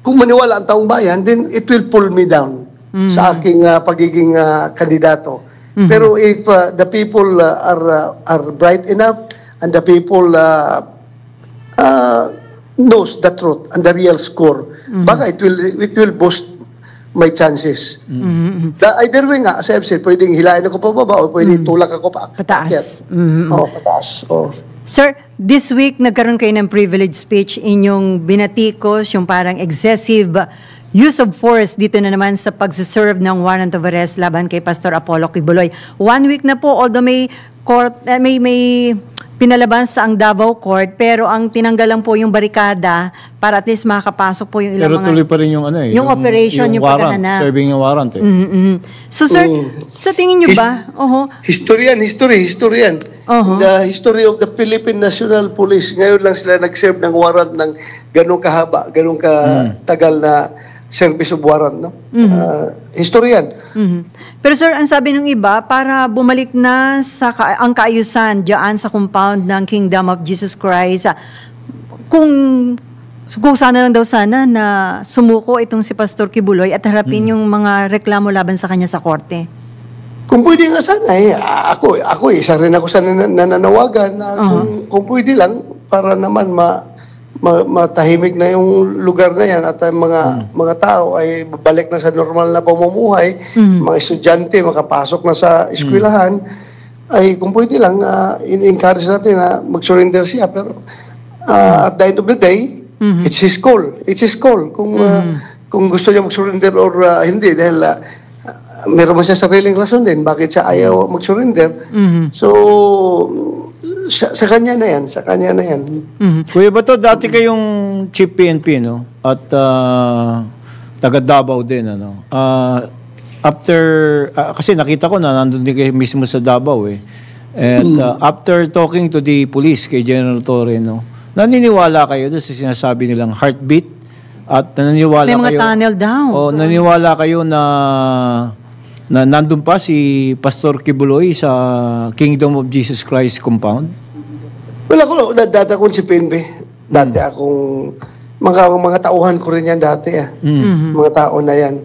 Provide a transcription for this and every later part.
kung maniwala ang taong bayan, then it will pull me down sa aking pagiging kandidato. Pero if the people are bright enough and the people knows the truth and the real score, baka it will boost my chances. Either way nga, as I've said, pwedeng hilain ako pababa o pwedeng tulak ako pa. Pataas. Pataas. Sir, this week nagkaroon kayo ng privilege speech, inyong binatikos yung parang excessive use of force dito na naman sa pagsiserve ng warrant of arrest laban kay Pastor Apollo Kibuloy. 1 week na po, although may court, may pinalabas sa ang Davao Court, pero ang tinanggal lang po yung barikada para at least makakapasok po yung ilang pero tuloy pa rin yung yung operation, yung warrant, paghahanap. serving yung warrant eh. So sir, sa tingin nyo ba? History yan. The history of the Philippine National Police. Ngayon lang sila nag-serve ng warrant ng ganong kahaba, ganong katagal na service of warrant, no? History yan. Pero sir, ang sabi ng iba, para bumalik na sa ang kaayusan diyan sa compound ng Kingdom of Jesus Christ, kung sana lang daw sana na sumuko itong si Pastor Kibuloy at harapin yung mga reklamo laban sa kanya sa korte. Kung pwede nga sana, ako isa rin ako sa nananawagan na kung pwede lang para naman matahimik na yung lugar na yan at ang mga tao ay babalik na sa normal na pamumuhay, mga estudyante makapasok na sa eskwelahan, ay kung pwede lang, in-encourage natin na mag-surrender siya. Pero at the end of the day, it's his call. It's his call kung gusto niya mag-surrender or hindi, dahil meron mo siya sariling rason din bakit siya ayaw mag-surrender. So, sa kanya na yan. Kuya Bato, dati kayong Chief PNP, no? At taga Davao din, ano? Kasi nakita ko na nandun din kayo mismo sa Davao, eh. And after talking to the police, kay General Torre, no? Naniniwala kayo doon sa sinasabi nilang heartbeat? At naniniwala kayo... May mga tunnel down. Naniniwala kayo na nandun pa si Pastor Kibuloy sa Kingdom of Jesus Christ compound? Well, ako, dati akong si PNP. Dati akong, mga tauhan ko rin yan dati. Mga tao na yan.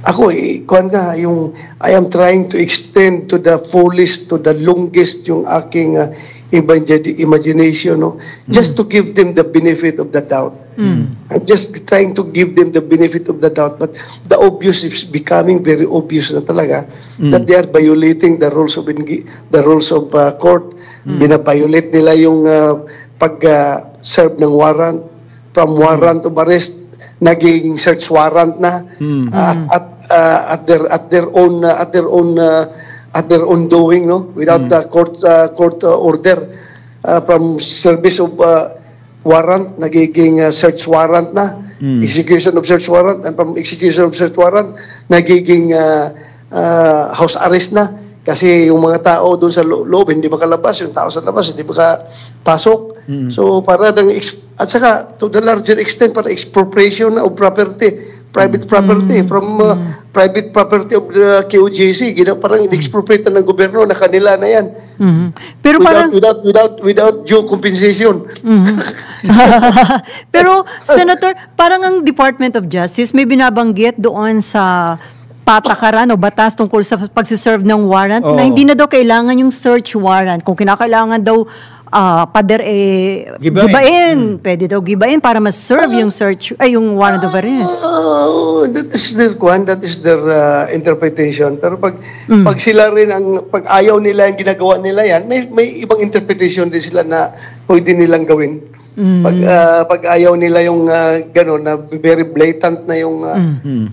I am trying to extend to the fullest, to the longest yung aking imagination, no? Just to give them the benefit of the doubt. I'm just trying to give them the benefit of the doubt, but the obvious is becoming very obvious na talaga that they are violating the rules of court. Binabiolate nila yung pag-serve ng warrant, from warrant of arrest naging search warrant na at their own doing, no, without the court order, from service of warrant nagiging search warrant na, execution of search warrant, and from execution of search warrant nagiging house arrest na kasi yung mga tao doon sa loob hindi makalabas, yung tao sa labas hindi makapasok. So para at saka to the larger extent para expropriation of property, private property from private property of the KOJC, parang in-expropriate ng gobyerno na kanila na yan. Pero without due compensation. Pero Senator, parang ang Department of Justice may binabanggit doon sa patakaran o batas tungkol sa pagsiserve ng warrant na hindi na daw kailangan yung search warrant. Kung kinakailangan daw gibain. Pwede daw gibain para ma-serve yung yung warrant of arrest. That is their interpretation. Pero pag sila rin pag ayaw nila yung ginagawa nila yan, may ibang interpretation din sila na pwede nilang gawin. Pag ayaw nila yung gano'n na very blatant na yung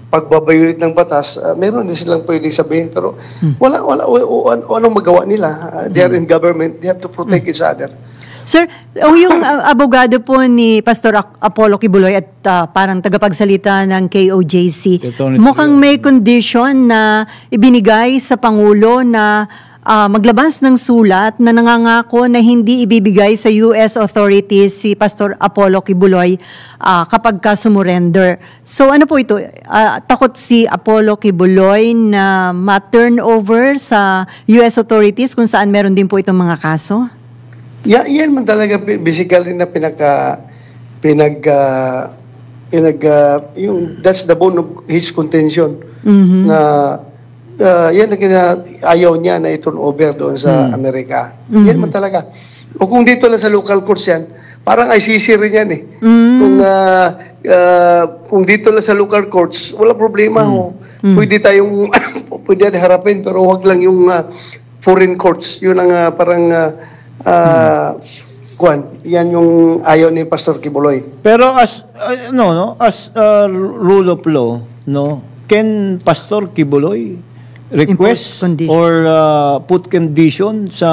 pagbabayulit ng batas, meron din silang pwede sabihin. Pero anong magawa nila? They are in government. They have to protect each other. Sir, yung abogado po ni Pastor Apollo Kibuloy at parang tagapagsalita ng KOJC, mukhang may condition na ibinigay sa Pangulo na maglabas ng sulat na nangangako na hindi ibibigay sa US authorities si Pastor Apollo Kibuloy kapag sumurrender. So ano po ito? Takot si Apollo Kibuloy na ma-turn over sa US authorities kung saan meron din po itong mga kaso? Yan man talaga basically na yung that's the bone of his contention na yan ang ayaw niya na i-turn over doon sa Amerika. Yan man talaga. O kung dito lang sa local courts yan, parang ICC rin yan eh. Kung dito lang sa local courts, wala problema ho. Pwede tayong pwede natin harapin, pero wag lang yung foreign courts. Yun ang parang yan yung ayaw ni Pastor Kibuloy. Pero as rule of law, can Pastor Kibuloy request or put condition sa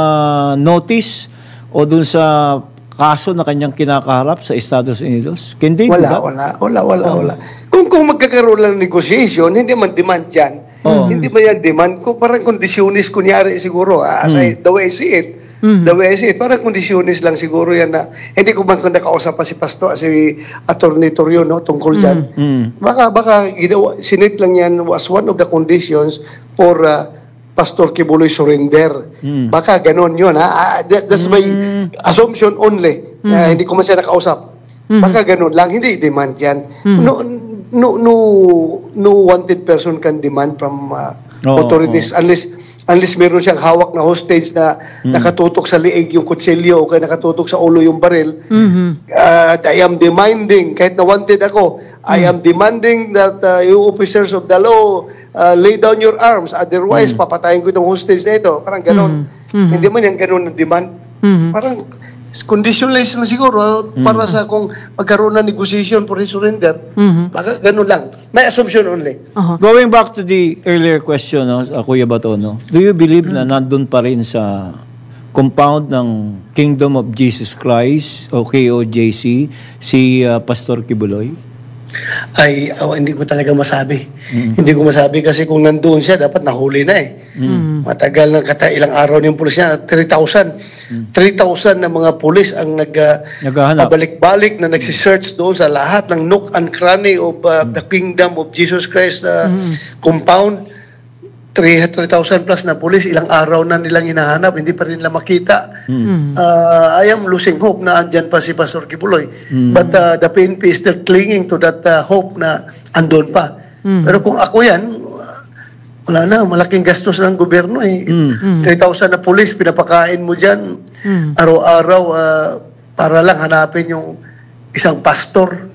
notice o dun sa kaso na kanyang kinakaharap sa Estados Unidos? Can they do that? Wala. Kung magkakaroon lang ng negotiation, hindi man demand yan. Hindi man yan demand. Kung parang kondisyonis, kunyari siguro, the way I see it, parang kondisyonis lang siguro yan na, hindi ko man kung nakausap pa si Pastor, si Atty. Torrio, tungkol dyan. Baka sinit lang yan was one of the conditions for Pastor Kibuloy surrender. Baka ganon yun. That's my assumption only. Hindi ko man siya nakausap. Baka ganon lang. Hindi demand yan. No wanted person can demand from authorities unless meron siyang hawak na hostage na nakatutok sa liig yung kutsilyo o kaya nakatutok sa ulo yung baril. I am demanding, kahit na wanted ako, I am demanding that you officers of the law lay down your arms, otherwise papatayin ko itong hostage na ito. Parang ganon. Hindi man yan ganon na demand. Parang conditionless na siguro para sa kung magkaroon na negotiation for his surrender. Baka ganun lang. May assumption only. Going back to the earlier question, Kuya Bato, do you believe na nandun pa rin sa compound ng Kingdom of Jesus Christ o KOJC si Pastor Kibuloy? Hindi ko talaga masabi. Hindi ko masabi kasi kung nandoon siya, dapat nahuli na eh. Matagal na ilang araw ng pulis niya, 3,000 na mga pulis ang pabalik-balik na nagsisearch doon sa lahat ng nook and cranny of the Kingdom of Jesus Christ compound. 3,000 plus na pulis, ilang araw na nilang hinahanap, hindi pa rin nila makita. I am losing hope na andyan pa si Pastor Kibuloy. But the PNP is still clinging to that hope na andon pa. Pero kung ako yan, wala na, malaking gastos ng gobyerno eh. 3,000 na pulis, pinapakain mo dyan, araw-araw, para lang hanapin yung isang pastor.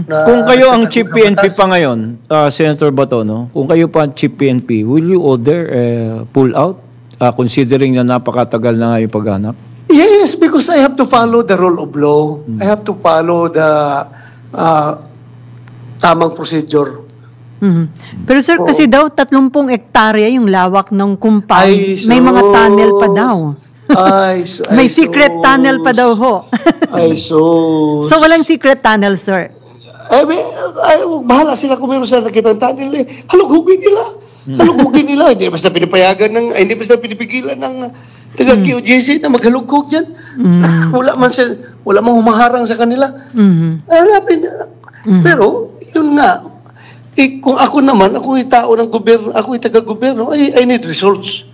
Kung kayo ang Chief PNP pa ngayon, Senator Bato, kung kayo pa ang Chief PNP, will you order pull out, considering na napakatagal na nga yung paghanap? Yes, because I have to follow the rule of law. I have to follow the tamang procedure. Pero sir, kasi daw 30 hektarya yung lawak ng compound. May mga tunnel pa daw. May secret tunnel pa daw ho. So walang secret tunnel, sir? Bahala sila kung meron sila nakita ng tunnel eh. Halugugin nila. Hindi basta pinapayagan hindi basta pinipigilan ng taga QJC na maghalugog dyan. Wala mang humaharang sa kanila. Hanapin. Pero, yun nga, kung ako naman, ako ay tao ng gobyerno, ako ay taga-gobyerno, I need results.